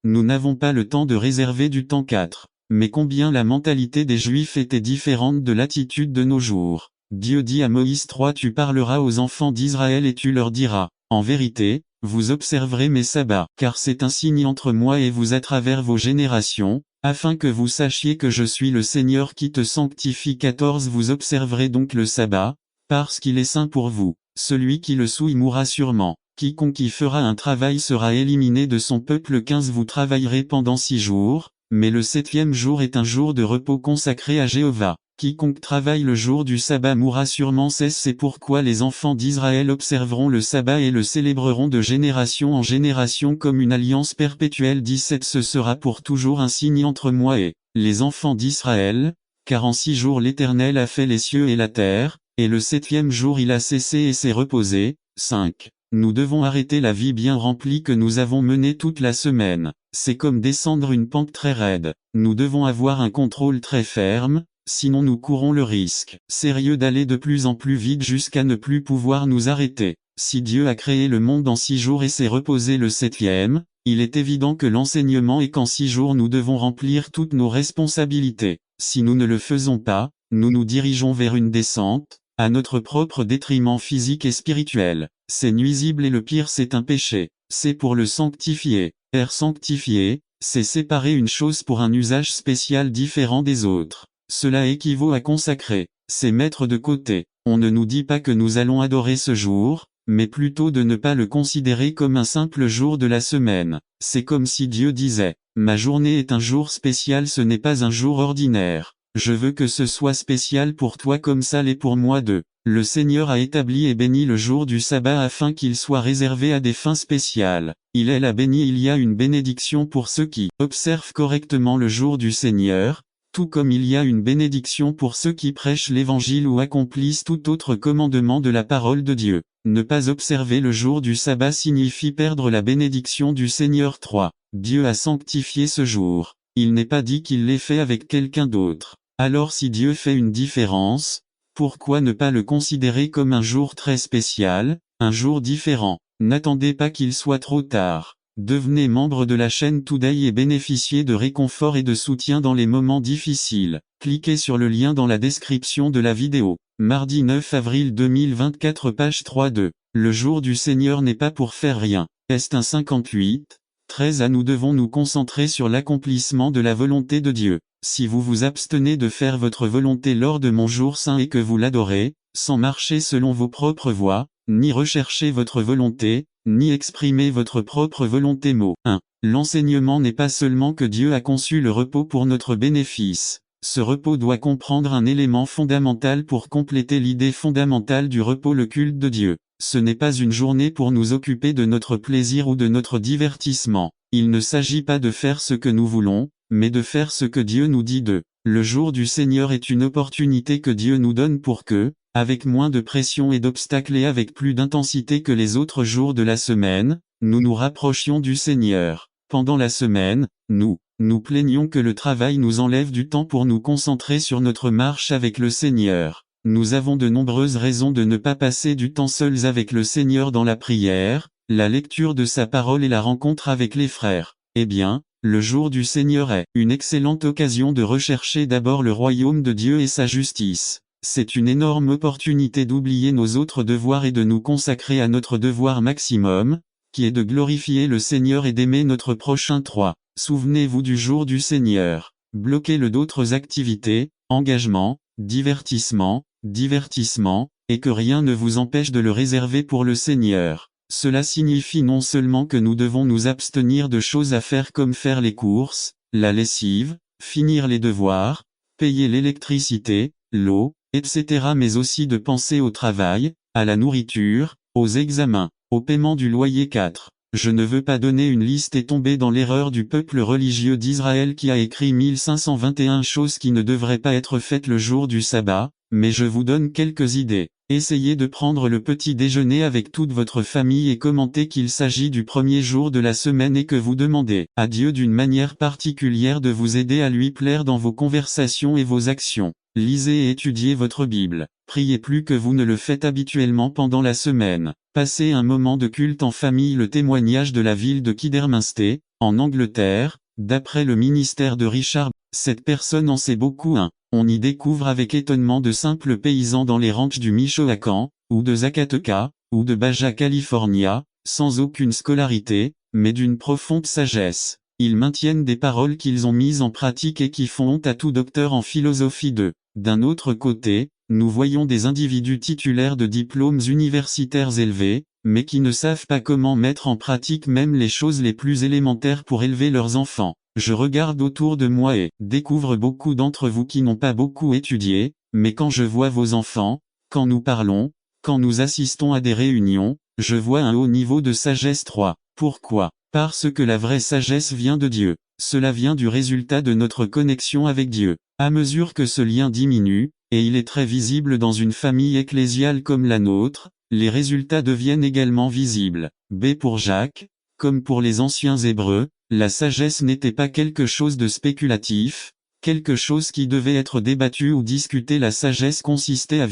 Nous n'avons pas le temps de réserver du temps 4. Mais combien la mentalité des Juifs était différente de l'attitude de nos jours. Dieu dit à Moïse 3 : Tu parleras aux enfants d'Israël et tu leur diras, en vérité, vous observerez mes sabbats, car c'est un signe entre moi et vous à travers vos générations, afin que vous sachiez que je suis le Seigneur qui te sanctifie. 14 Vous observerez donc le sabbat, parce qu'il est saint pour vous. Celui qui le souille mourra sûrement. Quiconque y fera un travail sera éliminé de son peuple. 15 Vous travaillerez pendant 6 jours, mais le 7e jour est un jour de repos consacré à Jéhovah. Quiconque travaille le jour du sabbat mourra sûrement. 16 C'est pourquoi les enfants d'Israël observeront le sabbat et le célébreront de génération en génération comme une alliance perpétuelle. 17 Ce sera pour toujours un signe entre moi et les enfants d'Israël, car en 6 jours l'Éternel a fait les cieux et la terre, et le 7e jour il a cessé et s'est reposé. 5 Nous devons arrêter la vie bien remplie que nous avons menée toute la semaine. C'est comme descendre une pente très raide. Nous devons avoir un contrôle très ferme, sinon nous courons le risque sérieux d'aller de plus en plus vite jusqu'à ne plus pouvoir nous arrêter. Si Dieu a créé le monde en 6 jours et s'est reposé le 7e, il est évident que l'enseignement est qu'en 6 jours nous devons remplir toutes nos responsabilités. Si nous ne le faisons pas, nous nous dirigeons vers une descente, à notre propre détriment physique et spirituel. C'est nuisible et le pire c'est un péché. C'est pour le sanctifier. Sanctifier, c'est séparer une chose pour un usage spécial différent des autres. Cela équivaut à consacrer. C'est mettre de côté. On ne nous dit pas que nous allons adorer ce jour, mais plutôt de ne pas le considérer comme un simple jour de la semaine. C'est comme si Dieu disait, ma journée est un jour spécial, ce n'est pas un jour ordinaire. Je veux que ce soit spécial pour toi comme ça l'est pour moi. Le Seigneur a établi et béni le jour du sabbat afin qu'il soit réservé à des fins spéciales. Il l'a béni. Il y a une bénédiction pour ceux qui observent correctement le jour du Seigneur, tout comme il y a une bénédiction pour ceux qui prêchent l'évangile ou accomplissent tout autre commandement de la parole de Dieu. Ne pas observer le jour du sabbat signifie perdre la bénédiction du Seigneur. 3. Dieu a sanctifié ce jour. Il n'est pas dit qu'il l'ait fait avec quelqu'un d'autre. Alors si Dieu fait une différence, pourquoi ne pas le considérer comme un jour très spécial, un jour différent? N'attendez pas qu'il soit trop tard. Devenez membre de la chaîne Today et bénéficiez de réconfort et de soutien dans les moments difficiles. Cliquez sur le lien dans la description de la vidéo. Mardi 9 avril 2024 page 3-2. Le jour du Seigneur n'est pas pour faire rien. Est un 58. 13 Nous devons nous concentrer sur l'accomplissement de la volonté de Dieu. Si vous vous abstenez de faire votre volonté lors de mon jour saint et que vous l'adorez, sans marcher selon vos propres voies, ni rechercher votre volonté, ni exprimer votre propre volonté. Mot 1. L'enseignement n'est pas seulement que Dieu a conçu le repos pour notre bénéfice. Ce repos doit comprendre un élément fondamental pour compléter l'idée fondamentale du repos, le culte de Dieu. Ce n'est pas une journée pour nous occuper de notre plaisir ou de notre divertissement. Il ne s'agit pas de faire ce que nous voulons, mais de faire ce que Dieu nous dit de. Le jour du Seigneur est une opportunité que Dieu nous donne pour que, avec moins de pression et d'obstacles et avec plus d'intensité que les autres jours de la semaine, nous nous rapprochions du Seigneur. Pendant la semaine, nous plaignons que le travail nous enlève du temps pour nous concentrer sur notre marche avec le Seigneur. Nous avons de nombreuses raisons de ne pas passer du temps seuls avec le Seigneur dans la prière, la lecture de sa parole et la rencontre avec les frères. Eh bien, le jour du Seigneur est une excellente occasion de rechercher d'abord le royaume de Dieu et sa justice. C'est une énorme opportunité d'oublier nos autres devoirs et de nous consacrer à notre devoir maximum, qui est de glorifier le Seigneur et d'aimer notre prochain. 3. Souvenez-vous du jour du Seigneur. Bloquez-le d'autres activités, engagements, divertissement, et que rien ne vous empêche de le réserver pour le Seigneur. Cela signifie non seulement que nous devons nous abstenir de choses à faire comme faire les courses, la lessive, finir les devoirs, payer l'électricité, l'eau, etc., mais aussi de penser au travail, à la nourriture, aux examens, au paiement du loyer. 4. Je ne veux pas donner une liste et tomber dans l'erreur du peuple religieux d'Israël qui a écrit 1521 choses qui ne devraient pas être faites le jour du sabbat, mais je vous donne quelques idées. Essayez de prendre le petit déjeuner avec toute votre famille et commentez qu'il s'agit du premier jour de la semaine et que vous demandez à Dieu d'une manière particulière de vous aider à lui plaire dans vos conversations et vos actions. Lisez et étudiez votre Bible. Priez plus que vous ne le faites habituellement pendant la semaine. Passer un moment de culte en famille. Le témoignage de la ville de Kidderminster, en Angleterre, d'après le ministère de Richard, cette personne en sait beaucoup. On y découvre avec étonnement de simples paysans dans les ranchs du Michoacán, ou de Zacatecas, ou de Baja California, sans aucune scolarité, mais d'une profonde sagesse. Ils maintiennent des paroles qu'ils ont mises en pratique et qui font honte à tout docteur en philosophie D'un autre côté, nous voyons des individus titulaires de diplômes universitaires élevés, mais qui ne savent pas comment mettre en pratique même les choses les plus élémentaires pour élever leurs enfants. Je regarde autour de moi et découvre beaucoup d'entre vous qui n'ont pas beaucoup étudié, mais quand je vois vos enfants, quand nous parlons, quand nous assistons à des réunions, je vois un haut niveau de sagesse. 3. Pourquoi ? Parce que la vraie sagesse vient de Dieu. Cela vient du résultat de notre connexion avec Dieu. À mesure que ce lien diminue, et il est très visible dans une famille ecclésiale comme la nôtre, les résultats deviennent également visibles. B pour Jacques, comme pour les anciens Hébreux, la sagesse n'était pas quelque chose de spéculatif, quelque chose qui devait être débattu ou discuté. La sagesse consistait à